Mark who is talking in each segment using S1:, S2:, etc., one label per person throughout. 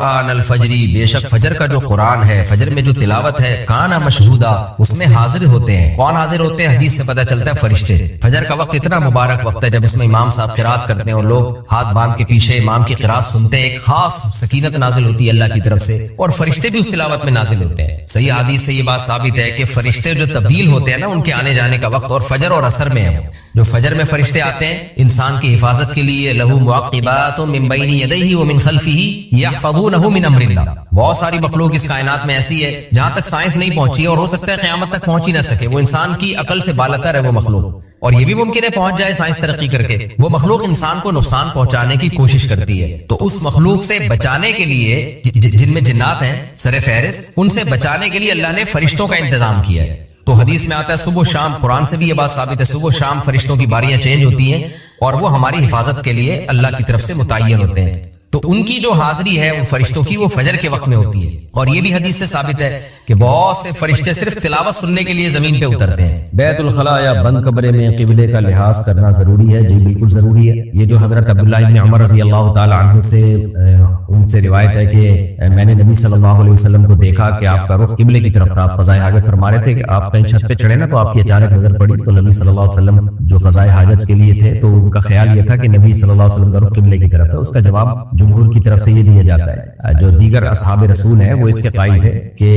S1: قرآن الفجری، بے شک فجر کا جو قرآن ہے، فجر میں جو تلاوت ہے، کانا مشہودا، اس میں حاضر ہوتے ہیں۔ کون حاضر ہوتے ہیں؟ حدیث سے پتہ چلتا ہے فرشتے۔ فجر کا وقت اتنا مبارک وقت ہے جب اس میں امام صاحب قرات کرتے ہیں اور لوگ ہاتھ باندھ کے پیچھے امام کی قرات سنتے ہیں، ایک خاص سکینت نازل ہوتی ہے اللہ کی طرف سے، اور فرشتے بھی اس تلاوت میں نازل ہوتے ہیں۔ صحیح حدیث سے یہ بات ثابت ہے کہ فرشتے جو تبدیل ہوتے ہیں نا، ان کے آنے جانے کا وقت اور فجر اور عصر میں ہے۔ جو فجر میں فرشتے آتے ہیں انسان کی حفاظت کے لیے، لہو معقبات من بین یدیہ ومن خلفہ یحفظونہ من امر اللہ۔ بہت ساری مخلوق اس کائنات میں ایسی ہے جہاں تک سائنس نہیں پہنچی اور ہو سکتا ہے قیامت تک پہنچ ہی نہ سکے، وہ انسان کی عقل سے بالاتر ہے وہ مخلوق، اور یہ بھی ممکن ہے پہنچ جائے سائنس ترقی کر کے۔ وہ مخلوق انسان کو نقصان پہنچانے کی کوشش کرتی ہے، تو اس مخلوق سے بچانے کے لیے جن میں جنات ہیں سر فہرست، ان سے بچانے کے لیے اللہ نے فرشتوں کا انتظام کیا ہے۔ تو حدیث میں آتا ہے صبح و شام، قرآن سے بھی یہ بات ثابت ہے، صبح و شام فرشتوں کی باریاں چینج ہوتی ہیں اور وہ ہماری حفاظت کے لیے اللہ کی طرف سے متعین ہوتے ہیں۔ تو ان کی جو حاضری ہے ان فرشتوں کی، وہ فجر کے وقت میں ہوتی ہے، اور یہ بھی حدیث سے ثابت ہے کہ بہت سے فرشتے صرف تلاوت سننے کے لیے زمین پہ اترتے ہیں۔
S2: بیت الخلاء یا بند کمرے میں قبلے کا لحاظ کرنا ضروری ہے؟ جی بالکل ضروری ہے۔ یہ جو حضرت عبداللہ ابن عمر رضی اللہ تعالی عنہ سے ان سے روایت ہے کہ میں نے نبی صلی اللہ علیہ وسلم کو دیکھا کہ آپ کا رخ قبلے کی طرف تھا، آپ قضاء حاجت فرما رہے تھے کہ آپ کہیں چھت پہ چڑھے نا تو آپ کی اچانک نظر پڑی، تو نبی صلی اللہ علیہ وسلم جو قضاء حاجت کے لیے تھے تو ان کا خیال یہ تھا کہ نبی صلی اللہ علیہ وسلم کا رخ قبلے کی طرف ہے۔ اس کا جواب جمہور کی طرف سے یہ دیا جاتا ہے، جو دیگر اصحاب رسول ہیں وہ اس کے قائل تھے کہ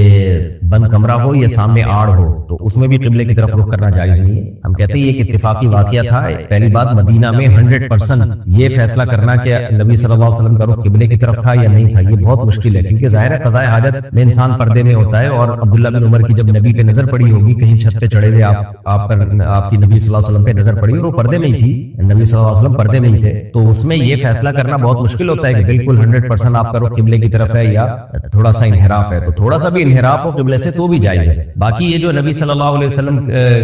S2: بند کمرہ ہو یا سامنے آڑ ہو تو اس میں بھی قبلے کی طرف رخ کرنا جائز نہیں ہے۔ ہم کہتے ہیں یہ ایک اتفاقی واقعہ تھا۔ پہلی بات، مدینہ میں 100% یہ فیصلہ کرنا کہ نبی صلی اللہ علیہ وسلم کا رخ قبلے کی طرف تھا یا نہیں تھا یہ بہت مشکل ہے، کیونکہ ظاہر ہے قضاء حاجت میں انسان پردے میں ہوتا ہے، اور عبداللہ بن عمر کی جب نبی پہ نظر پڑی ہوگی، کہیں چھت پہ چڑھے ہوئے آپ کی نبی صلی اللہ علیہ وسلم پہ نظر پڑی اور وہ پردے میں ہی تھی، نبی صلی اللہ علیہ وسلم پردے میں ہی تھے، تو اس میں یہ فیصلہ کرنا بہت مشکل ہوتا ہے کہ بالکل 100% آپ کا رخ قبلے کی طرف ہے یا تھوڑا سا انحراف ہے۔ تو تھوڑا سا بھی انحراف ہو قبلے سے تو بھی جائز ہے۔ باقی یہ جو نبی صلی اللہ علیہ وسلم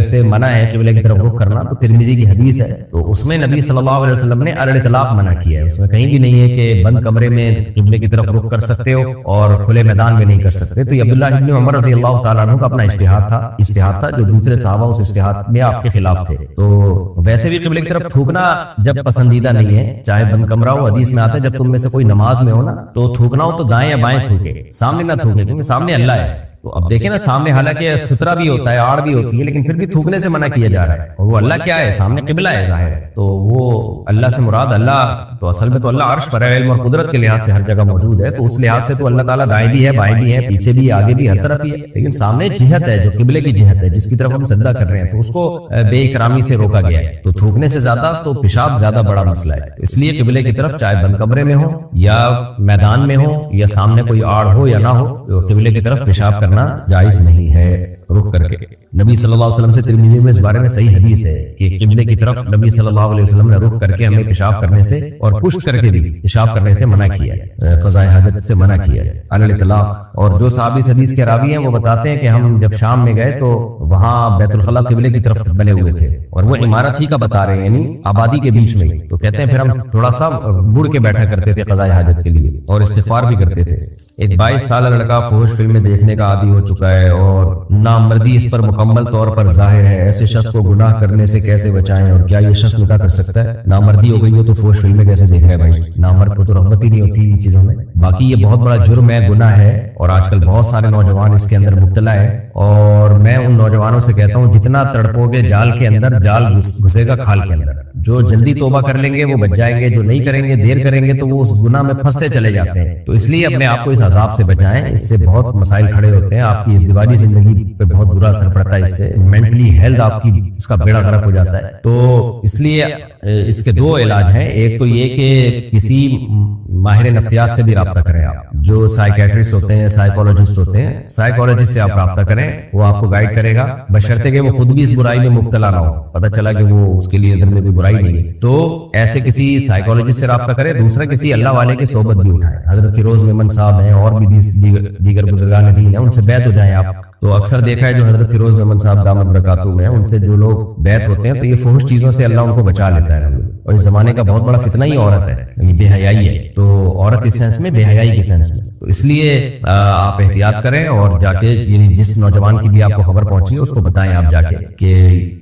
S2: سے منع ہے قبلے کی طرف رخ کرنا، تو ترمذی کی حدیث ہے، تو اس میں نبی صلی اللہ علیہ وسلم نے علی الاطلاق منع کیا ہے، اس میں کہیں بھی نہیں ہے کہ بند کمرے میں قبلے کی طرف رخ کر سکتے ہو اور کھلے میدان میں نہیں کر سکتے۔ تو یہ عبداللہ ابن عمر رضی اللہ تعالیٰ عنہ کا اپنا اجتہاد تھا جو دوسرے صحابہ اس اجتہاد میں آپ کے خلاف تھے۔ تو ویسے بھی قبلے کی طرف تھوکنا جب پسندیدہ نہیں ہے، چاہے بند کمرہ ہو، حدیث میں آتا ہے جب تم میں سے کوئی نماز میں ہو نا تو تھوکنا ہو تو دائیں یا بائیں تھوکے، سامنے نہ تھوکے، کیونکہ سامنے اللہ ہے۔ تو اب دیکھیں نا، سامنے حالانکہ سترہ بھی ہوتا ہے، آڑ بھی ہوتی ہے، لیکن پھر بھی تھوکنے سے منع کیا جا رہا ہے، اور وہ اللہ کیا ہے؟ سامنے قبلہ ہے ظاہر ہے، تو وہ اللہ سے مراد اللہ، تو اصل میں تو اللہ عرش پر ہے، علم اور قدرت کے لحاظ سے ہر جگہ موجود ہے، تو اس لحاظ سے تو اللہ تعالیٰ دائیں بھی ہے، بائیں بھی ہے، پیچھے بھی، آگے بھی، ہر طرف ہی ہے، لیکن سامنے جہت ہے جو قبلے کی جہت ہے جس کی طرف ہم سجدہ کر رہے ہیں، تو اس کو بے اکرامی سے روکا گیا ہے۔ تو تھوکنے سے زیادہ تو پیشاب زیادہ بڑا مسئلہ ہے، اس لیے قبلے کی طرف چاہے بند کمرے میں ہو یا میدان میں ہو یا سامنے کوئی آڑ ہو یا نہ ہو، تو قبلے کی طرف پیشاب کرنا جائز نہیں ہے رخ کر کے۔ نبی صلی اللہ علیہ وسلم سے ترمذی میں اس بارے میں صحیح حدیث ہے کہ قبلے کی طرف نبی صلی اللہ علیہ وسلم نے رخ کر کے ہمیں پیشاب کرنے سے اور پشت کر کے بھی پیشاب کرنے سے منع کیا ہے، قضاء حاجت سے منع کیا ہے علی الاطلاق۔ اور جو صحابی اس حدیث کے راوی ہیں وہ بتاتے ہیں کہ ہم جب شام میں گئے تو وہاں بیت الخلاء قبلے کی طرف بنے ہوئے تھے، اور وہ عمارت ہی کا بتا رہے ہیں، یعنی آبادی کے بیچ میں، تو کہتے ہیں پھر ہم تھوڑا سا مڑ کے بیٹھا کرتے تھے قضاء حاجت کے لیے اور استغفار بھی کرتے تھے۔ ایک 22 سالہ لڑکا فحش فلمیں دیکھنے کا عادی ہو چکا ہے اور نامردی اس پر مکمل طور پر ظاہر ہے، ایسے شخص کو گناہ کرنے سے کیسے بچائیں، اور کیا یہ شخص نکاح کر سکتا ہے؟ نامردی ہو گئی ہو تو فحش فلمیں کیسے دیکھ رہے ہیں بھائی؟ نامرد کو تو رغبت ہی نہیں ہوتی ان چیزوں میں۔ باقی یہ بہت بڑا جرم ہے، گناہ ہے، اور آج کل بہت سارے نوجوان اس کے اندر مبتلا ہے، اور میں ان نوجوانوں سے کہتا ہوں جتنا تڑپو گے جال کے اندر، جال گھسے گا کھال کے اندر۔ جو جلدی توبہ کر لیں گے وہ بچ جائیں گے، جو نہیں کریں گے، دیر کریں گے، تو وہ اس گناہ میں پھنستے چلے جاتے ہیں۔ تو اس لیے اپنے آپ کو اس عذاب سے بچائیں، اس سے بہت مسائل کھڑے ہوتے ہیں، آپ کی ازدواجی زندگی پہ بہت برا اثر پڑتا ہے، اس سے مینٹلی ہیلتھ آپ کی اس کا بیڑا غرق ہو جاتا ہے۔ تو اس لیے اس کے دو علاج ہیں، ایک تو یہ کہ کسی ماہر نفسیات سے بھی رابطہ کریں، آپ جو سائیکیٹرسٹ ہوتے ہیں، سائیکولوجسٹ ہوتے ہیں، سائیکولوجسٹ سے آپ رابطہ کریں، وہ آپ کو گائیڈ کرے گا، بشرطے کہ وہ خود بھی اس برائی میں مبتلا نہ ہو، پتہ چلا کہ وہ اس کے لیے اندر میں کوئی برائی نہیں ہے، تو ایسے کسی سائیکولوجسٹ سے رابطہ کرے۔ دوسرا کسی اللہ والے کی صحبت بھی اٹھائیں، حضرت فیروز میمن صاحب ہیں اور بھی دیگر بزرگان دین ہیں، ان سے بیعت ہو جائیں آپ۔ تو اکثر دیکھا ہے جو حضرت فیروز میمن صاحب دامت برکاتہ ہیں، ان سے جو لوگ بیعت ہوتے ہیں تو یہ فحش چیزوں سے اللہ ان کو بچا لیتا ہے، اور اس زمانے کا بہت بڑا فتنہ ہی عورت ہے، یہ بے حیائی ہے، تو عورت اس سینس میں، بے حیائی کی سینس میں۔ تو اس لیے آپ احتیاط کریں اور جا کے یعنی جس نوجوان کی بھی آپ کو خبر پہنچی ہے اس کو بتائیں آپ جا کے کہ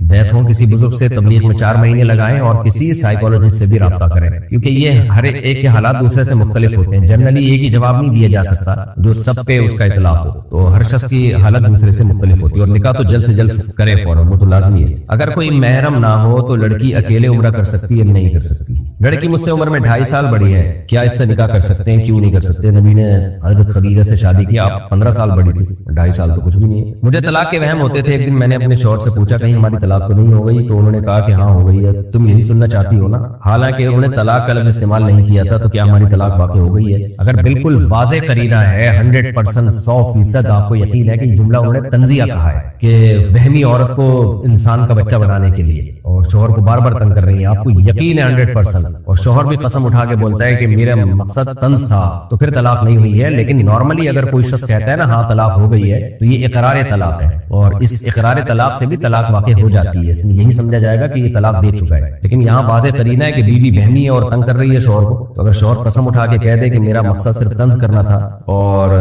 S2: بیعت ہوں کسی بزرگ سے، تبلیغ میں 4 مہینے لگائیں اور کسی سائیکولوجسٹ سے بھی رابطہ کریں، کیونکہ یہ ہر ایک کے حالات دوسرے سے مختلف ہوتے ہیں، جنرلی ایک ہی جواب نہیں دیا جا سکتا جو سب پہ اس کا اطلاق ہو، تو ہر شخص کی حالت دوسرے سے مختلف ہوتی ہے، اور نکاح تو جلد سے جلد کرے فوراً، وہ تو لازمی ہے۔ اگر کوئی محرم نہ ہو تو لڑکی اکیلے عمرہ کر سکتی ہے؟ نہیں کر سکتی۔ لڑکی مجھ سے عمر میں 2.5 سال بڑی ہے، کیا اس سے نکاح کر سکتے ہیں؟ کیوں نہیں کر سکتے؟ نبی نے حضرت خدیجہ سے شادی کی، آپ 15 سال بڑی تھی، 2.5 سال تو کچھ بھی نہیں ہے۔ مجھے طلاق کے وہم ہوتے تھے، ایک دن میں نے اپنے شوہر سے پوچھا کہیں ہماری طلاق تو نہیں ہو گئی؟ تو انہوں نے کہا کہ ہاں ہو گئی ہے، تم یہی سننا چاہتی ہو نا؟ حالانکہ انہوں نے طلاق کا لفظ استعمال نہیں کیا تھا، تو کیا ہماری طلاق واقع ہو گئی ہے؟ اگر بالکل واضح قرینہ ہے 100% 100% آپ کو یقین ہے کہ یہ جملہ انہوں نے تنزیہ کہا ہے کہ وہمی عورت کو انسان کا بچہ بنانے کے لیے، اور شوہر کو بار بار تنگ کر رہی ہیں، آپ کو یقین ہے 100%، اور شوہر بھی قسم اٹھا کے بولتا ہے کہ میرا مقصد طنز تھا، تو پھر طلاق نہیں ہوئی ہے۔ لیکن نارملی اگر کوئی شخص کہتا ہے نا ہاں طلاق ہو گئی ہے، تو یہ اقرار طلاق ہے، اور اس اقرار طلاق سے بھی طلاق واقع ہو جاتی ہے، اس میں یہی سمجھا جائے گا کہ یہ طلاق دے چکا ہے۔ لیکن یہاں واضح قرینہ ہے کہ بیوی بہمی ہے اور تنگ کر رہی ہے شوہر کو، تو اگر شوہر قسم اٹھا کے کہہ دے کہ میرا مقصد صرف طنز کرنا تھا اور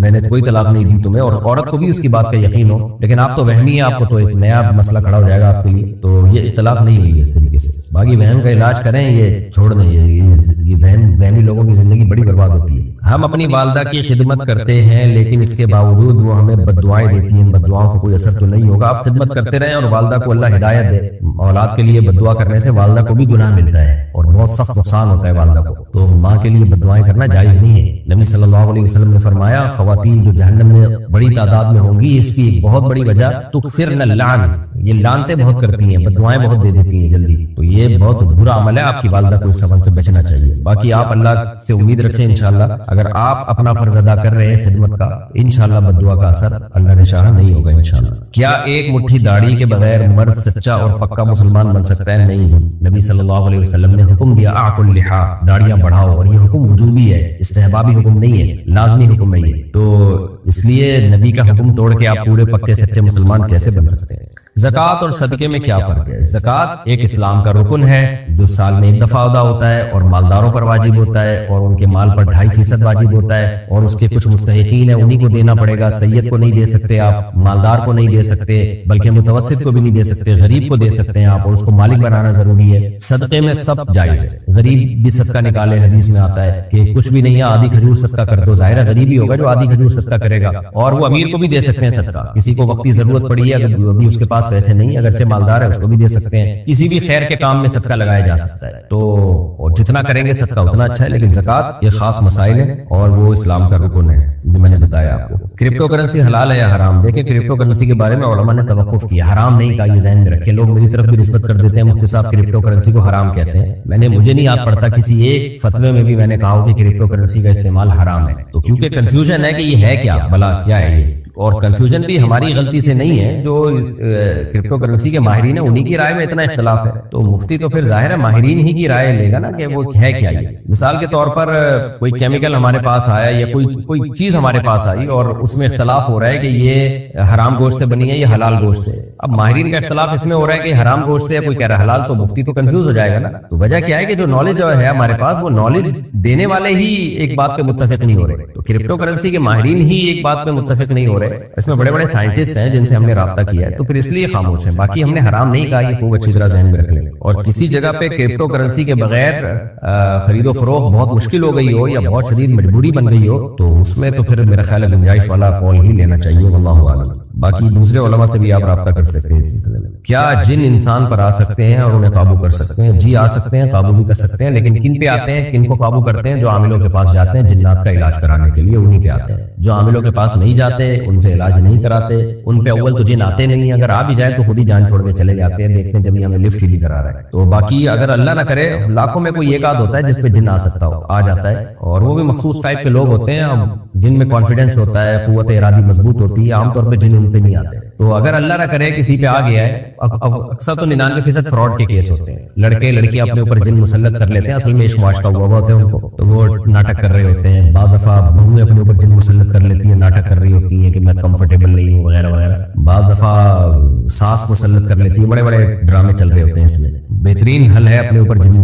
S2: میں نے کوئی طلاق نہیں دی تمہیں، اور عورت کو بھی اس کی بات کا یقین ہو، لیکن آپ تو وہمی ہیں، آپ کو تو ایک نیا مسئلہ کھڑا ہو جائے گا آپ کے لیے، تو یہ طلاق نہیں ہوئی اس طریقے سے۔ باقی وہم کا علاج کریں، یہ چھوڑ دیں، یہ وہمی لوگوں کی زندگی بڑی برباد ہوتی ہے۔ ہم اپنی والدہ کی خدمت کرتے ہیں لیکن اس کے باوجود وہ ہمیں بد دعائیں دیتی ہیں، بد دعاؤں کو کوئی اثر تو نہیں ہوگا؟ آپ خدمت کرتے رہیں اور والدہ کو اللہ ہدایت دے۔ اولاد کے لیے بد دعا کرنے سے والدہ کو بھی گناہ ملتا ہے اور بہت سخت نقصان ہوتا ہے والدہ کو، تو ماں کے لیے بد دعائیں کرنا جائز نہیں ہے۔ نبی صلی اللہ علیہ وسلم نے فرمایا خواتین جو جہنم میں بڑی تعداد میں ہوں گی، اس کی ایک بہت بڑی وجہ تکثرن اللعن، یہ لعنتیں بہت کرتی ہیں، بد دعائیں بہت دے دیتی ہیں جلدی، تو یہ بہت برا عمل ہے، آپ کی والدہ کو اس عمل سے بچنا چاہیے۔ باقی آپ اللہ سے امید رکھیں انشاءاللہ اگر آپ اپنا فرض ادا کر رہے ہیں خدمت کا، انشاءاللہ بد دعا کا اثر اللہ نے چاہا نہیں ہوگا انشاءاللہ۔ کیا ایک مٹھی داڑھی کے بغیر مرد سچا اور پکا مسلمان بن سکتا ہے؟ نہیں۔ نبی صلی اللہ علیہ وسلم نے حکم دیا اعفوا اللحا، داڑیاں بڑھاؤ، اور یہ حکم وجوبی ہے، استحبابی حکم نہیں ہے، لازمی حکم نہیں ہے، تو اس لیے نبی کا حکم توڑ کے آپ پورے پکے سچے مسلمان کیسے بن سکتے ہیں؟ زکوٰۃ اور صدقے میں کیا فرق ہے؟ زکوٰۃ ایک اسلام کا رکن ہے جو سال میں ایک دفعہ ادا ہوتا ہے اور مالداروں پر واجب ہوتا ہے، اور ان کے مال پر 2.5% واجب ہوتا ہے، اور اس کے کچھ مستحقین ہیں انہی کو دینا پڑے گا، سید کو نہیں دے سکتے آپ، مالدار کو نہیں دے سکتے، بلکہ متوسط کو بھی نہیں دے سکتے، غریب کو دے سکتے ہیں آپ، اور اس کو مالک بنانا ضروری ہے۔ صدقے میں سب جائز ہے، غریب بھی صدقہ نکالے، حدیث میں آتا ہے کہ کچھ بھی نہیں ہے آدھی کھجور صدقہ کر دو، ظاہر ہے غریب ہی ہوگا جو آدھی کھجور صدقہ کرے گا، اور وہ امیر کو بھی دے سکتے ہیں صدقہ، کسی کو وقتی ضرورت پڑی ہے اگر ابھی اس کے پاس پیسے نہیں، اگرچہ مالدار ہے اس کو بھی دے سکتے ہیں، کسی بھی خیر کے کام میں صدقہ لگایا جا سکتا ہے، تو اور جتنا کریں گے صدقہ اتنا اچھا ہے۔ لیکن زکوٰۃ یہ خاص مسائل ہیں اور وہ اسلام کا رکن ہے جو میں نے بتایا آپ کو۔ کرپٹو کرنسی حلال ہے یا حرام؟ دیکھیں کرپٹو کرنسی کے بارے میں علماء نے توقف کیا، حرام نہیں کہا، یہ ذہن میں رکھیں، لوگ میری طرف بھی نسبت کر دیتے ہیں مفتی صاحب کرپٹو کرنسی کو حرام کہتے ہیں، مجھے نہیں یاد پڑتا کسی ایک فتوے میں بھی میں نے کہا ہو کہ کرپٹو کرنسی کا استعمال حرام ہے، تو کیونکہ کنفیوژن ہے کہ یہ ہے کیا، بھلا کیا ہے یہ، اور کنفیوژن بھی ہماری غلطی سے نہیں ہے، جو کرپٹو کرنسی کے ماہرین ہیں انہی کی رائے میں اتنا اختلاف ہے، تو مفتی تو پھر ظاہر ہے ماہرین ہی کی رائے لے گا نا کہ وہ ہے کیا۔ یہ مثال کے طور پر کوئی کیمیکل ہمارے پاس آیا یا کوئی چیز ہمارے پاس آئی اور اس میں اختلاف ہو رہا ہے کہ یہ حرام گوشت سے بنی ہے یا حلال گوشت سے، اب ماہرین کا اختلاف اس میں ہو رہا ہے کہ حرام گوشت سے، کوئی کہہ رہا ہے حلال، تو مفتی تو کنفیوز ہو جائے گا نا۔ تو وجہ کیا ہے کہ جو نالج ہے ہمارے پاس، وہ نالج دینے والے ہی ایک بات پہ متفق نہیں ہو رہے، تو کرپٹو کرنسی کے ماہرین ہی ایک بات پہ متفق نہیں ہو رہے، اس میں بڑے بڑے سائنٹسٹ ہیں جن سے ہم نے رابطہ کیا ہے، تو پھر اس لیے خاموش ہیں، باقی ہم نے حرام نہیں کہا، یہ خوب اچھی طرح ذہن میں رکھ لیں۔ اور کسی جگہ پہ کرپٹو کرنسی کے بغیر خرید و فروخت بہت مشکل ہو گئی ہو یا بہت شدید مجبوری بن گئی ہو، تو اس میں تو پھر میرا خیال ہے گنجائش والا قول ہی لینا چاہیے، واللہ اعلم۔ باقی دوسرے علماء سے بھی آپ رابطہ کر سکتے ہیں اس سلسلے میں۔ کیا جن انسان پر آ سکتے ہیں اور انہیں قابو کر سکتے ہیں؟ جی آ سکتے ہیں، قابو بھی کر سکتے ہیں، لیکن کن پہ آتے ہیں، کن کو قابو کرتے ہیں؟ جو عاملوں کے پاس جاتے ہیں جنات کا علاج کرانے کے لیے، انہی پہ آتے ہیں۔ جو عاملوں کے پاس نہیں جاتے ان سے علاج نہیں کراتے، ان پہ اول تو جن آتے نہیں، اگر آ بھی جائیں تو خود ہی جان چھوڑ کے چلے جاتے ہیں، دیکھتے ہیں جب ہمیں لفٹ ہی نہیں کرا رہا ہے۔ تو باقی اگر اللہ نہ کرے لاکھوں میں کوئی ایک آدھ ہوتا ہے جس پہ جن آ سکتا ہو، آ جاتا ہے، اور وہ بھی مخصوص ٹائپ کے لوگ ہوتے ہیں، جن میں کانفیڈنس ہوتا ہے، قوت ارادی مضبوط ہوتی ہے، عام طور پہ جن ان پہ نہیں آتے۔ تو اگر اللہ نہ کرے کسی پہ آ گیا ہے، اکثر تو 99% فراڈ کے کیس ہوتے ہیں، لڑکے لڑکیاں اپنے اوپر جن مسلط کر لیتے ہیں، اصل میں عشق معاشقہ ہوا ہوتا ہے ان کو، تو وہ ناٹک کر رہے ہوتے ہیں، بعض دفعہ بہویں اپنے اوپر جن مسلط کر لیتی ہیں، ناٹک کر رہی ہوتی ہیں کہ میں کمفرٹیبل نہیں ہوں وغیرہ وغیرہ، بعض دفعہ ساس مسلط کر لیتی ہے، بڑے بڑے ڈرامے چل رہے ہوتے ہیں اس میں۔ بہترین حل ہے اپنے اوپر جن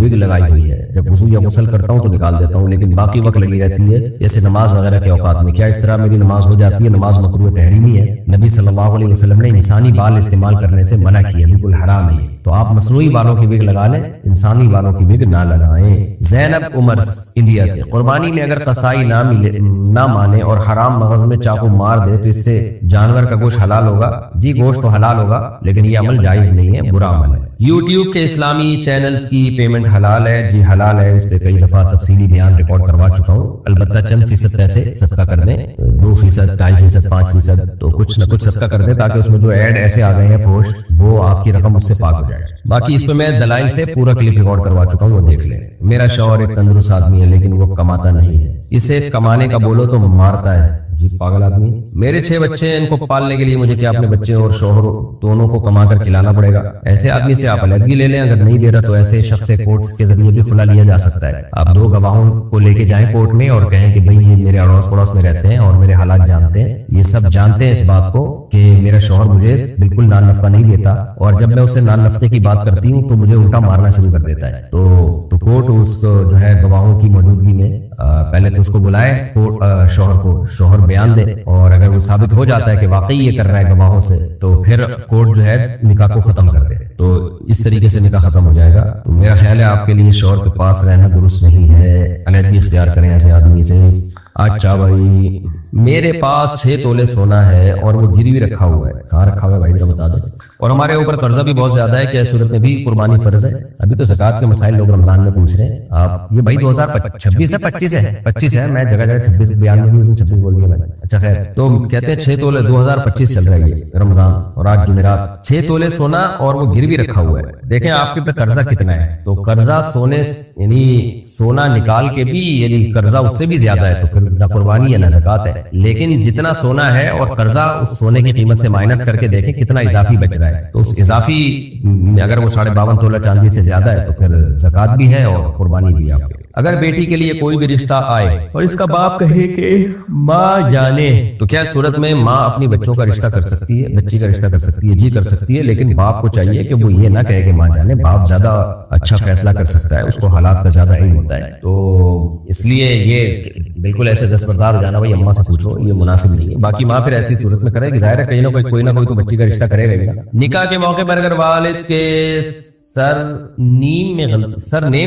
S2: وگ لگائی ہوئی ہے، جب وضو یا غسل کرتا ہوں تو نکال دیتا ہوں، لیکن باقی وقت لگی رہتی ہے جیسے نماز وغیرہ کے اوقات میں۔ کیا اس طرح میری نماز ہو جاتی ہے؟ نماز مکروہ تحریمی ہے، نبی صلی اللہ علیہ وسلم نے انسانی بال استعمال کرنے سے منع کیا، بالکل حرام ہے۔ تو آپ مصنوعی بالوں کی وگ لگا لیں، انسانی بالوں کی وگ نہ لگائیں۔ زینب عمر انڈیا سے، قربانی میں اگر قصائی نہ مانے اور حرام مغز میں چاقو مار دے تو اس سے جانور کا گوشت حلال ہوگا؟ جی گوشت تو حلال ہوگا، لیکن یہ عمل جائز نہیں ہے، برا عمل ہے۔ یوٹیوب کے اسلامی چینلز کی پیمنٹ حلال ہے؟ جی حلال ہے، اس پہ کئی دفعہ تفصیلی بیان ریکارڈ کروا چکا ہوں، البتہ چند فیصد پیسے صدقہ کر دیں، 2%، 2.5%، 5%، تو کچھ نہ کچھ صدقہ کر دیں تاکہ اس میں جو ایڈ ایسے آ گئے ہیں فوش، وہ آپ کی رقم اس سے پاک ہو جائے۔ باقی اس پہ میں دلائل سے پورا کلپ ریکارڈ کروا چکا ہوں، وہ دیکھ لیں۔ میرا شوہر ایک تندرست آدمی ہے لیکن وہ کماتا نہیں ہے، اسے کمانے کا بولو تو مارتا ہے۔ جی پاگل آدمی، میرے 6 بچے ہیں، ان کو پالنے کے لیے مجھے کیا اپنے بچے اور شوہر دونوں کو کما کر کھلانا پڑے گا؟ ایسے آدمی سے آپ علیحدگی لے لیں، اگر نہیں دے رہا تو ایسے شخص سے کورٹس کے ذریعے بھی کھلا لیا جا سکتا ہے۔ آپ 2 گواہوں کو لے کے جائیں کورٹ میں اور کہیں کہ بھئی یہ میرے اڑوس پڑوس میں رہتے ہیں اور میرے حالات جانتے ہیں، یہ سب جانتے ہیں اس بات کو کہ میرا شوہر مجھے بالکل نان نفقہ نہیں دیتا، اور جب میں اس سے نان نفقے کی بات کرتی ہوں تو مجھے الٹا مارنا شروع کر دیتا ہے۔ تو کورٹ اس کو جو ہے گواہوں کی موجودگی میں پہلے تو اس کو بلائے شوہر کو، شوہر بیان دے، اور اگر وہ ثابت ہو جاتا ہے کہ واقعی یہ کر رہا ہے گواہوں سے تو پھر کورٹ جو ہے نکاح کو ختم کر دے، تو اس طریقے سے نکاح ختم ہو جائے گا۔ تو میرا خیال ہے آپ کے لیے شوہر کے پاس رہنا درست نہیں ہے، علیحدگی اختیار کریں ایسے آدمی سے۔ اچھا بھائی، میرے پاس 6 تولے سونا ہے اور وہ گروی رکھا ہوا ہے، کہاں رکھا ہوا ہے بھائی ذرا بتا دیں، اور ہمارے اوپر قرضہ بھی بہت زیادہ ہے، کیا اس صورت میں بھی قربانی فرض ہے؟ ابھی تو زکوٰۃ کے مسائل لوگ رمضان میں پوچھ رہے ہیں، آپ یہ بھائی 2026 ہے 25 ہے، میں جگہ 26 بیان میں بھی 26 بول دیا میں نے۔ اچھا خیر، تو کہتے ہیں 6 تولے 2025 چل رہا ہے یہ رمضان اور آج جمعرات، 6 تولے سونا اور وہ گروی رکھا ہوا ہے۔ دیکھیں آپ کے پہ قرضہ کتنا ہے، تو قرضہ سونے یعنی سونا نکال کے بھی یعنی قرضہ اس سے بھی زیادہ ہے، تو پھر نہ قربانی ہے نہ زکوٰۃ ہے، لیکن جتنا سونا ہے اور قرضہ اس سونے کی قیمت سے مائنس کر کے دیکھیں کتنا اضافی بچ رہا ہے، تو اس اضافی اگر وہ 52.5 تولہ چاندی سے زیادہ ہے تو پھر زکوٰۃ بھی ہے اور قربانی بھی ہے آپ کی۔ اگر بیٹی کے لیے کوئی بھی رشتہ آئے اور اس کا باپ کہے کہ ماں جانے، تو کیا صورت میں ماں اپنی بچوں کا رشتہ کر سکتی ہے، بچی کا رشتہ کر سکتی ہے؟ جی کر سکتی ہے، لیکن باپ کو چاہیے کہ وہ یہ نہ کہے کہ ماں جانے، باپ زیادہ اچھا فیصلہ کر سکتا ہے، اس کو حالات کا زیادہ علم ہوتا ہے، تو اس لیے یہ بالکل ایسے دستبردار ہو جانا بھائی اماں سے پوچھو یہ مناسب نہیں ہے۔ باقی ماں پھر ایسی صورت میں کرے گی، ظاہر ہے کہیں نہ کوئی نہ کوئی تو بچی کا رشتہ کرے گا ہی نا۔ نکاح کے موقع پر اگر والد کے سر نیم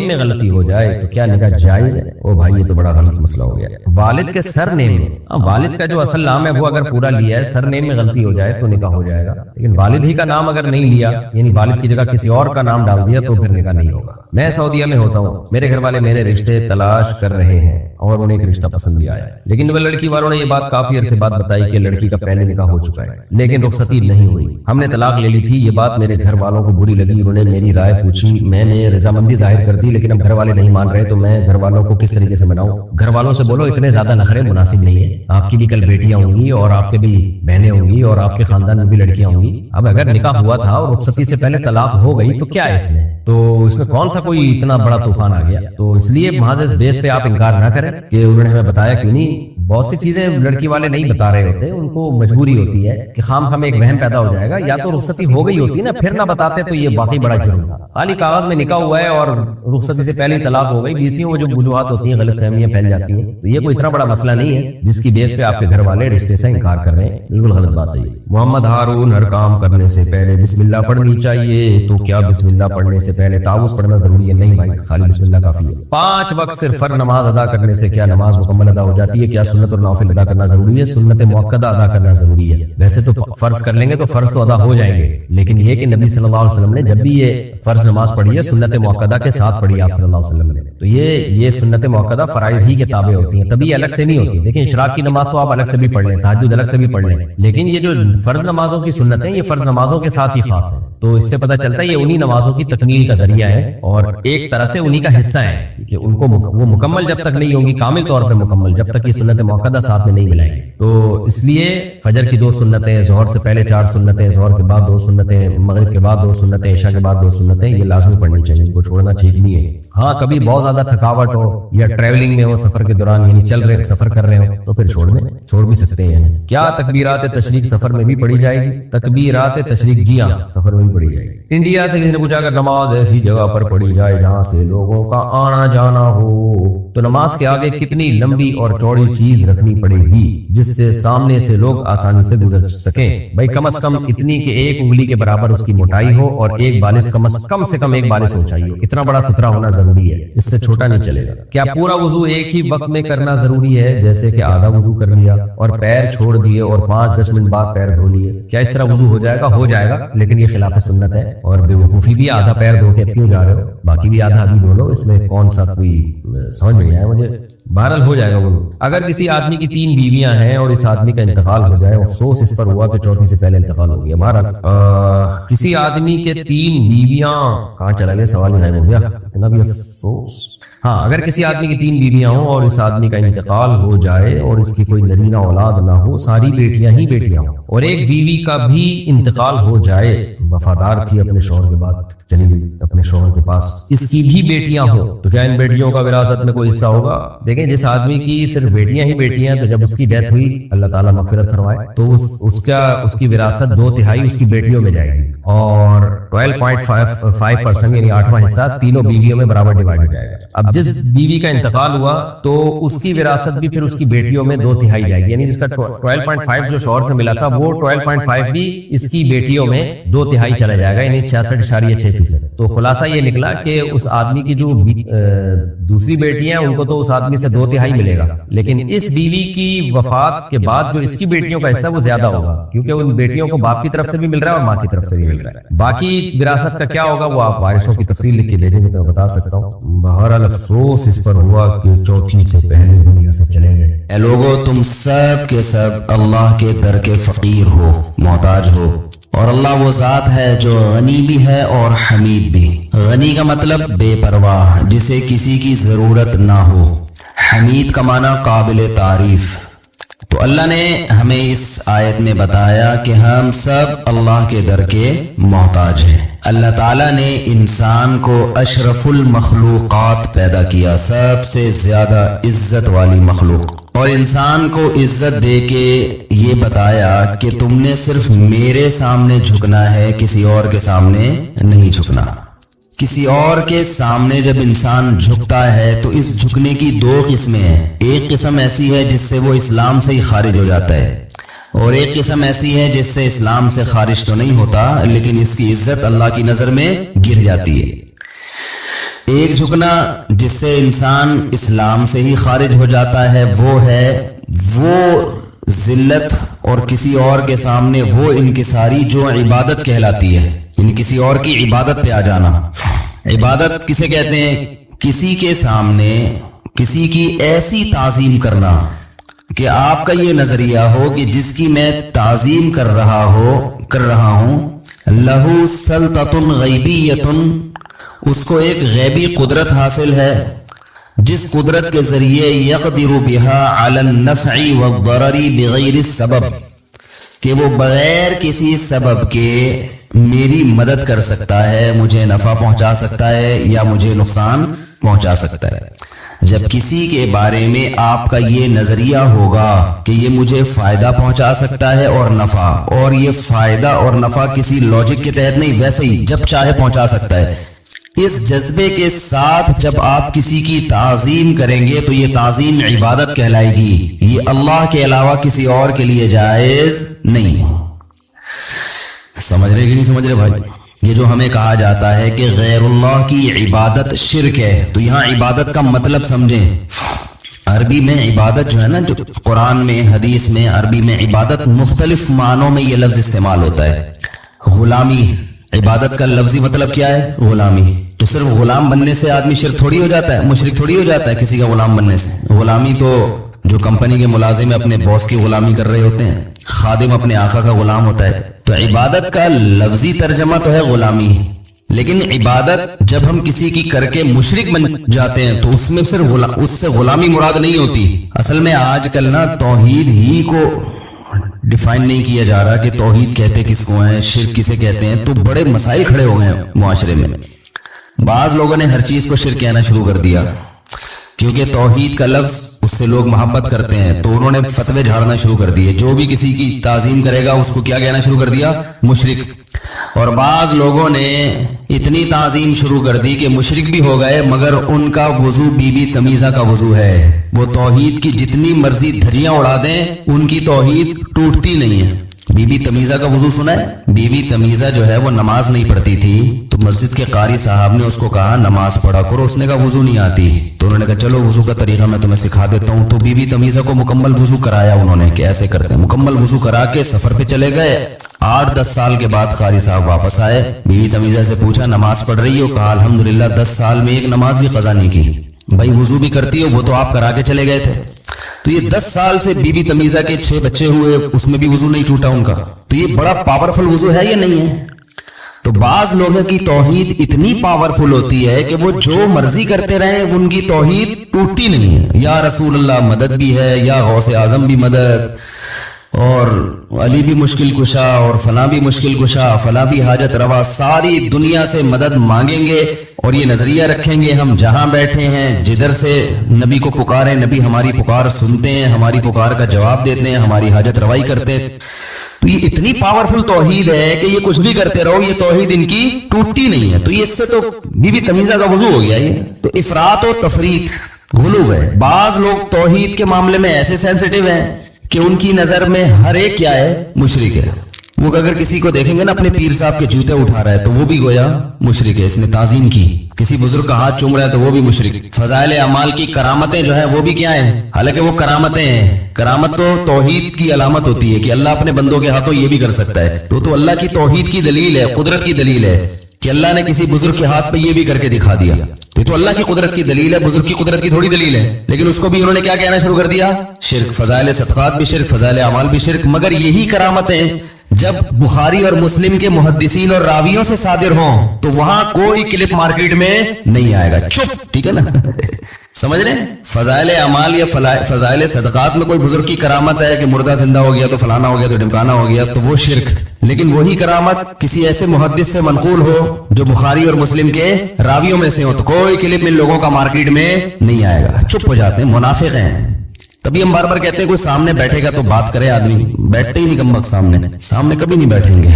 S2: میں غلطی ہو جائے تو کیا نکاح جائز ہے؟ او بھائی یہ تو بڑا غلط مسئلہ ہو گیا، والد کے سر نیم میں، والد کا جو اصل نام ہے وہ اگر پورا لیا ہے، سر نیم میں غلطی ہو جائے تو نکاح ہو جائے گا، لیکن والد ہی کا نام اگر نہیں لیا یعنی والد کی جگہ کسی اور کا نام ڈال دیا تو پھر نکاح نہیں ہوگا۔ میں سعودیہ میں ہوتا ہوں، میرے گھر والے میرے رشتے تلاش کر رہے ہیں اور انہیں ایک رشتہ پسند بھی آیا ہے، لیکن وہ لڑکی والوں نے یہ بات کافی عرصے بعد بتائی کہ لڑکی کا پہلے نکاح ہو چکا ہے لیکن رخصتی نہیں ہوئی، ہم نے طلاق لے لی تھی۔ یہ بات میرے گھر والوں کو بری لگی، انہوں نے میری رائے پوچھی، میں نے رضامندی ظاہر کر دی، لیکن اب گھر والے نہیں مان رہے تو میں گھر والوں کو کس طریقے سے مناؤں؟ گھر والوں سے بولو اتنے زیادہ نخرے مناسب نہیں ہے، آپ کی بھی کل بیٹیاں ہوں گی اور آپ کے بھی بہنیں ہوں گی اور آپ کے خاندان میں بھی لڑکیاں ہوں گی، اب اگر نکاح ہوا تھا اور رخصتی سے پہلے طلاق ہو گئی تو کیا اس میں، تو اس میں کون سا کوئی اتنا بڑا طوفان آ گیا؟ تو اس لیے محض اس بیس پہ آپ انکار نہ کریں کہ انہوں نے ہمیں بتایا کیوں نہیں، بہت سی چیزیں لڑکی والے نہیں بتا رہے ہوتے، ان کو مجبوری ہوتی ہے کہ خام خام ایک وہم پیدا ہو جائے گا، یا تو رخصتی ہو گئی ہوتی نا پھر نہ بتاتے تو یہ واقعی بڑا جرم تھا، خالی کاغذ میں نکاح ہوا ہے اور رخصتی سے پہلے ہی طلاق ہو گئی، بیچیوں وہ جو وجوہات ہوتی ہیں غلط فہمیاں پھیل جاتی ہیں، تو یہ کوئی اتنا بڑا مسئلہ نہیں ہے جس کی بیس پہ آپ کے گھر والے رشتے سے انکار کر رہے ہیں، بالکل غلط بات ہے یہ۔ محمد ہارون، ہر کام کرنے سے پہلے بسم اللہ پڑھنی چاہیے، تو کیا بسم اللہ پڑھنے سے پہلے تعوذ پڑھنا ضروری ہے؟ نہیں بھائی، خالی بسم اللہ کافی ہے۔ 5 وقت صرف فرض نماز ادا کرنے سے کیا نماز مکمل ادا ہو جاتی ہے؟ کیا سنت اور نوافل ادا کرنا ضروری ہے؟ سنت موقدہ ادا کرنا ضروری ہے، ویسے تو فرض کر لیں گے تو فرض تو ادا ہو جائیں گے، لیکن یہ کہ نبی صلی اللہ علیہ وسلم نے جب بھی یہ فرض نماز پڑھی ہے سنت موقدہ کے ساتھ پڑھی آپ صلی اللہ علیہ وسلم نے، تو یہ سنت موقدہ فرائض ہی کے تابع ہوتی ہیں، تبھی الگ سے نہیں ہوتی۔ دیکھیں اشراق کی نماز تو آپ الگ سے بھی پڑھ لیں، تہجد الگ سے بھی پڑھ لیں، لیکن یہ جو فرض نمازوں کی سنتیں یہ فرض نمازوں کے ساتھ ہی خاص ہیں، تو اس سے پتہ چلتا ہے یہ انہی نمازوں کی تکمیل کا ذریعہ ہے اور ایک طرح سے انہی کا حصہ ہے کہ ان کو وہ مکمل جب تک نہیں ہوں گی، کامل طور پہ مکمل جب تک یہ سنت موقدہ ساتھ میں نہیں ملائیں گے. تو اس لیے فجر کی 2 سنتیں، ظہر سے پہلے 4 سنتیں، ظہر کے بعد 2 سنتیں، مغرب کے بعد 2 سنتیں، عشاء کے بعد 2 سنتیں، یہ لازمی پڑھنی چاہیے، ان کو چھوڑنا ٹھیک نہیں ہے. ہاں کبھی بہت زیادہ تھکاوٹ ہو یا ٹریولنگ میں ہو، سفر کے دوران یعنی چل رہے سفر کر رہے ہو تو پھر چھوڑ بھی سکتے ہیں. کیا تکبیرات تشریق سفر میں بھی پڑھی جائے گی؟ تکبیرات تشریق جی ہاں سفر میں بھی پڑھی جائے گی. انڈیا سے کسی نے پوچھا کہ نماز ایسی جگہ پر پڑھی جائے جہاں سے لوگوں کا آنا جانا ہو تو نماز کے آگے کتنی لمبی اور چوڑی چیز رکھنی پڑے گی جس سے سامنے سے لوگ آسانی سے گزر سکیں؟ بھائی کم از کم اتنی کہ 1 انگلی کے برابر اس کی موٹائی ہو اور ایک بالش کم سے کم 1 بالش اونچائی ہو. اتنا بڑا سترہ ہونا ضروری ہے، اس سے چھوٹا نہیں چلے گا. کیا پورا وضو ایک ہی وقت میں کرنا ضروری ہے، جیسے کہ آدھا وضو کر لیا اور پیر چھوڑ دیے اور 5-10 منٹ بعد پیر دھو لیے؟ کیا اس طرح وضو ہو جائے گا؟ ہو جائے گا، لیکن یہ خلاف سنت ہے اور بے وقوفی بھی. آدھا پیر دھو کے کیوں جا رہے ہو؟ باقی بھی آدھا ابھی دھو لو، اس میں کون سا کوئی سمجھ نہیں آیا مجھے. بہرحال ہو جائے گا وہ. اگر کسی آدمی کی 3 بیویاں ہیں اور اس آدمی کا انتقال ہو جائے، افسوس اس پر ہوا کہ چوتھی سے پہلے انتقال ہو گیا. بہرحال کسی آدمی کے 3 بیویاں کہاں چلا گیا، سوال نہیں ہو گیا اتنا بھی افسوس. ہاں اگر کسی آدمی کی 3 بیویاں ہوں اور اس آدمی کا انتقال ہو جائے اور اس کی کوئی نرینہ اولاد نہ ہو، ساری بیٹیاں ہی بیٹیاں ہوں، اور ایک بیوی کا بھی انتقال ہو جائے، وفادار تھی اپنے شوہر کے بعد چلی گئی اپنے شوہر کے پاس، اس کی بھی بیٹیاں ہوں، تو کیا ان بیٹیوں کا وراثت میں کوئی حصہ ہوگا؟ دیکھیں جس آدمی کی صرف بیٹیاں ہی بیٹیاں ہیں تو جب اس کی ڈیتھ ہوئی، اللہ تعالیٰ مغفرت فرمائے، تو اس کی وراثت 2/3 اس کی بیٹیوں میں جائے گی اور 12.5% یعنی 8واں حصہ تینوں بیویوں میں برابر ڈیوائڈ ہو جائے گا. اب جس بیوی کا انتقال ہوا تو اس کی وراثت بھی پھر اس کی بیٹیوں میں 2/3 جائے گی، یعنی جس کا 12.5 جو شوہر سے ملا تھا وہ 12.5 بھی اس کی بیٹیوں میں 2/3 چلا جائے گا، یعنی 66.6%. تو خلاصہ یہ نکلا کہ اس آدمی کی جو دوسری بیٹیاں ہیں ان کو تو اس آدمی سے 2/3 ملے گا، لیکن اس بیوی کی وفات کے بعد جو اس کی بیٹیوں کا حصہ وہ زیادہ ہوگا، کیونکہ ان بیٹیوں کو باپ کی طرف سے بھی مل رہا ہے اور ماں کی طرف سے بھی مل رہا ہے. باقی وراثت کا کیا ہوگا وہ آپ وارثوں کی تفصیل لکھ کے بھیجیں گے تو میں بتا سکتا ہوں. بہرحال افسوس اس پر ہوا کہ چوتھی سے پہلے دنیا سے چلے گئے.
S3: اے لوگو تم سب کے سب اللہ کے در کے فقیر ہو، محتاج ہو، اور اللہ وہ ذات ہے جو غنی بھی ہے اور حمید بھی. غنی کا مطلب بے پرواہ، جسے کسی کی ضرورت نہ ہو. حمید کا معنی قابل تعریف. تو اللہ نے ہمیں اس آیت میں بتایا کہ ہم سب اللہ کے در کے محتاج ہیں. اللہ تعالیٰ نے انسان کو اشرف المخلوقات پیدا کیا، سب سے زیادہ عزت والی مخلوق، اور انسان کو عزت دے کے یہ بتایا کہ تم نے صرف میرے سامنے جھکنا ہے، کسی اور کے سامنے نہیں جھکنا. کسی اور کے سامنے جب انسان جھکتا ہے تو اس جھکنے کی 2 قسمیں ہیں. ایک قسم ایسی ہے جس سے وہ اسلام سے ہی خارج ہو جاتا ہے، اور ایک قسم ایسی ہے جس سے اسلام سے خارج تو نہیں ہوتا لیکن اس کی عزت اللہ کی نظر میں گر جاتی ہے. ایک جھکنا جس سے انسان اسلام سے ہی خارج ہو جاتا ہے وہ ہے وہ ذلت اور کسی اور کے سامنے وہ انکساری جو عبادت کہلاتی ہے، یعنی کسی اور کی عبادت پہ آ جانا. عبادت کسے کہتے ہیں؟ کسی کے سامنے کسی کی ایسی تعظیم کرنا کہ آپ کا یہ نظریہ ہو کہ جس کی میں تعظیم کر رہا ہوں لہو سلطۃ غیبیۃ، اس کو ایک غیبی قدرت حاصل ہے جس قدرت کے ذریعے یقدر بها علی النفع والضرر بغیر السبب، کہ وہ بغیر کسی سبب کے میری مدد کر سکتا ہے، مجھے نفع پہنچا سکتا ہے یا مجھے نقصان پہنچا سکتا ہے. جب کسی کے بارے میں آپ کا یہ نظریہ ہوگا کہ یہ مجھے فائدہ پہنچا سکتا ہے اور نفع، اور یہ فائدہ اور نفع کسی لاجک کے تحت نہیں، ویسے ہی جب چاہے پہنچا سکتا ہے، اس جذبے کے ساتھ جب آپ کسی کی تعظیم کریں گے تو یہ تعظیم عبادت کہلائے گی. یہ اللہ کے علاوہ کسی اور کے لیے جائز نہیں. سمجھ رہے کہ نہیں سمجھ رہے بھائی؟ یہ جو ہمیں کہا جاتا ہے کہ غیر اللہ کی عبادت شرک ہے، تو یہاں عبادت کا مطلب سمجھیں. عربی میں عبادت جو ہے نا، جو قرآن میں حدیث میں عربی میں عبادت مختلف معنوں میں یہ لفظ استعمال ہوتا ہے. غلامی، عبادت کا لفظی مطلب کیا ہے؟ غلامی. تو صرف غلام بننے سے آدمی شرک تھوڑی ہو جاتا ہے، مشرک تھوڑی ہو جاتا ہے کسی کا غلام بننے سے. غلامی تو جو کمپنی کے ملازم اپنے باس کی غلامی کر رہے ہوتے ہیں، خادم اپنے آقا کا غلام ہوتا ہے. تو عبادت کا لفظی ترجمہ تو ہے غلامی، لیکن عبادت جب ہم کسی کی کر کے مشرک بن جاتے ہیں تو اس میں صرف اس سے غلامی مراد نہیں ہوتی. اصل میں آج کل نا توحید ہی کو ڈیفائن نہیں کیا جا رہا کہ توحید کہتے کس کو ہیں, شرک کسے کہتے ہیں, تو بڑے مسائل کھڑے ہو گئے ہیں معاشرے میں. بعض لوگوں نے ہر چیز کو شرک کہنا شروع کر دیا کیونکہ توحید کا لفظ اس سے لوگ محبت کرتے ہیں, تو انہوں نے فتوے جھاڑنا شروع کر دیے. جو بھی کسی کی تعظیم کرے گا اس کو کیا کہنا شروع کر دیا, مشرک. اور بعض لوگوں نے اتنی تعظیم شروع کر دی کہ مشرک بھی ہو گئے مگر ان کا وضو بی بی تمیزہ کا وضو ہے. وہ توحید کی جتنی مرضی دھجیاں اڑا دیں ان کی توحید ٹوٹتی نہیں ہے. بی بی تمیزہ کا وضو سنا ہے؟ بی بی تمیزہ جو ہے وہ نماز نہیں پڑھتی تھی, تو مسجد کے قاری صاحب نے اس کو کہا نماز پڑھا کرو. اس نے کہا وضو نہیں آتی, تو انہوں نے کہا چلو وضو کا طریقہ میں تمہیں سکھا دیتا ہوں. تو بی بی تمیزہ کو مکمل وضو کرایا انہوں نے کہ ایسے کرتے ہیں. مکمل وضو کرا کے سفر پہ چلے گئے. 8-10 سال کے بعد قاری صاحب واپس آئے. بی بی تمیزہ سے پوچھا نماز پڑھ رہی ہو؟ کہا الحمدللہ 10 سال میں ایک نماز بھی قضا نہیں کی. بھائی وضو بھی کرتی ہو, وہ تو آپ کرا کے چلے گئے تھے. تو یہ 10 سال سے بی بی تمیزہ کے 6 بچے ہوئے, اس میں بھی وضو نہیں ٹوٹا ان کا. تو یہ بڑا پاورفل وضو ہے یا نہیں ہے؟ تو بعض لوگوں کی توحید اتنی پاورفل ہوتی ہے کہ وہ جو مرضی کرتے رہیں ان کی توحید ٹوٹتی نہیں ہے. یا رسول اللہ مدد بھی ہے, یا غوث اعظم بھی مدد, اور علی بھی مشکل کشا, اور فلاں بھی مشکل کشا, فلاں بھی حاجت روا. ساری دنیا سے مدد مانگیں گے اور یہ نظریہ رکھیں گے ہم جہاں بیٹھے ہیں جدھر سے نبی کو پکاریں, نبی ہماری پکار سنتے ہیں, ہماری پکار کا جواب دیتے ہیں, ہماری حاجت روائی کرتے ہیں. تو یہ اتنی پاورفل توحید ہے کہ یہ کچھ بھی کرتے رہو یہ توحید ان کی ٹوٹتی نہیں ہے. تو یہ اس سے تو بی بی تمیزہ کا وضو ہو گیا. یہ تو افراط و تفریط غلو ہے. بعض لوگ توحید کے معاملے میں ایسے سینسٹیو ہیں کہ ان کی نظر میں ہر ایک کیا ہے, مشرک ہے. وہ اگر کسی کو دیکھیں گے نا اپنے پیر صاحب کے جوتے اٹھا رہا ہے تو وہ بھی گویا مشرک ہے, اس نے تعظیم کی. کسی بزرگ کا ہاتھ چوم رہا ہے تو وہ بھی مشرک. فضائل اعمال کی کرامتیں جو ہیں وہ بھی کیا ہیں, حالانکہ وہ کرامتیں ہیں. کرامت تو توحید کی علامت ہوتی ہے کہ اللہ اپنے بندوں کے ہاتھوں یہ بھی کر سکتا ہے. تو اللہ کی توحید کی دلیل ہے, قدرت کی دلیل ہے کہ اللہ نے کسی بزرگ کے ہاتھ پہ یہ بھی کر کے دکھا دیا. تو اللہ کی قدرت کی دلیل ہے, بزرگ کی قدرت کی تھوڑی دلیل ہے. لیکن اس کو بھی انہوں نے کیا کہنا شروع کر دیا, شرک. فضائل صدقات بھی شرک, فضائل اعمال بھی شرک. مگر یہی کرامتیں جب بخاری اور مسلم کے محدثین اور راویوں سے صادر ہوں تو وہاں کوئی کلپ مارکیٹ میں نہیں آئے گا. چپ, ٹھیک ہے نا, سمجھ رہے ہیں؟ فضائل اعمال یا فضائل صدقات میں کوئی بزرگ کی کرامت ہے کہ مردہ زندہ ہو گیا تو فلانا ہو گیا تو ڈمکانا ہو گیا, تو وہ شرک. لیکن وہی کرامت کسی ایسے محدث سے منقول ہو جو بخاری اور مسلم کے راویوں میں سے ہو تو کوئی کلپ ان لوگوں کا مارکیٹ میں نہیں آئے گا. چپ ہو جاتے ہیں, منافق ہیں. تبھی ہم بار بار کہتے ہیں کوئی سامنے بیٹھے گا تو بات کرے آدمی. بیٹھتے ہی نہیں کم وقت سامنے کبھی نہیں بیٹھیں گے.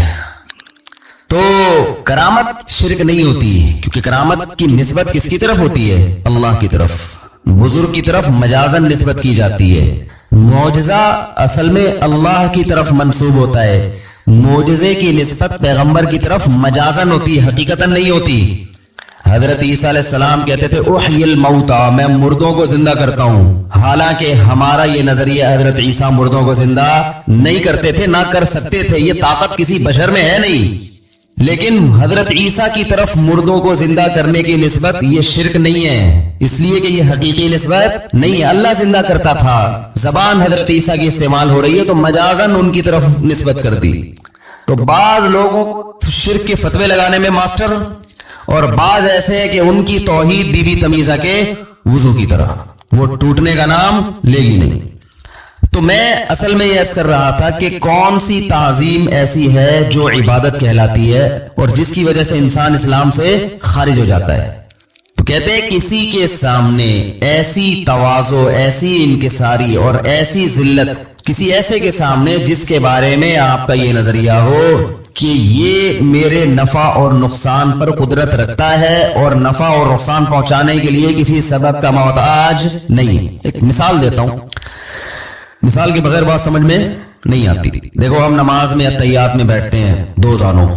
S3: تو کرامت شرک نہیں ہوتی کیونکہ کرامت کی نسبت کس کی طرف ہوتی ہے, اللہ کی طرف. بزرگ کی طرف مجازن نسبت کی جاتی ہے. معجزہ اصل میں اللہ کی طرف منسوب ہوتا ہے. معجزے کی نسبت پیغمبر کی طرف مجازن ہوتی ہے, حقیقتاً نہیں ہوتی. حضرت عیسیٰ علیہ السلام کہتے تھے احیی الموتى, میں مردوں کو زندہ کرتا ہوں. حالانکہ ہمارا یہ نظریہ حضرت عیسیٰ مردوں کو زندہ نہیں کرتے تھے, نہ کر سکتے تھے, یہ طاقت کسی بشر میں ہے نہیں. لیکن حضرت عیسیٰ کی طرف مردوں کو زندہ کرنے کی نسبت یہ شرک نہیں ہے, اس لیے کہ یہ حقیقی نسبت نہیں ہے. اللہ زندہ کرتا تھا, زبان حضرت عیسیٰ کی استعمال ہو رہی ہے تو مجازن ان کی طرف نسبت کر دی. تو بعض لوگوں کو شرک کے فتوے لگانے میں ماسٹر, اور بعض ایسے ہیں کہ ان کی توحید بی بی تمیزہ کے وضو کی طرح, وہ ٹوٹنے کا نام لے گی نہیں. تو میں اصل میں یہ عرض کر رہا تھا کہ کون سی تعظیم ایسی ہے جو عبادت کہلاتی ہے اور جس کی وجہ سے انسان اسلام سے خارج ہو جاتا ہے. تو کہتے ہیں کسی کے سامنے ایسی تواضع, ایسی انکساری اور ایسی ذلت, کسی ایسے کے سامنے جس کے بارے میں آپ کا یہ نظریہ ہو کہ یہ میرے نفع اور نقصان پر قدرت رکھتا ہے اور نفع اور نقصان پہنچانے کے لیے کسی سبب کا محتاج نہیں. ایک مثال دیتا ہوں, مثال کے بغیر بات سمجھ میں نہیں آتی. دیکھو ہم نماز میں اتحیات میں بیٹھتے ہیں 2 زانوں,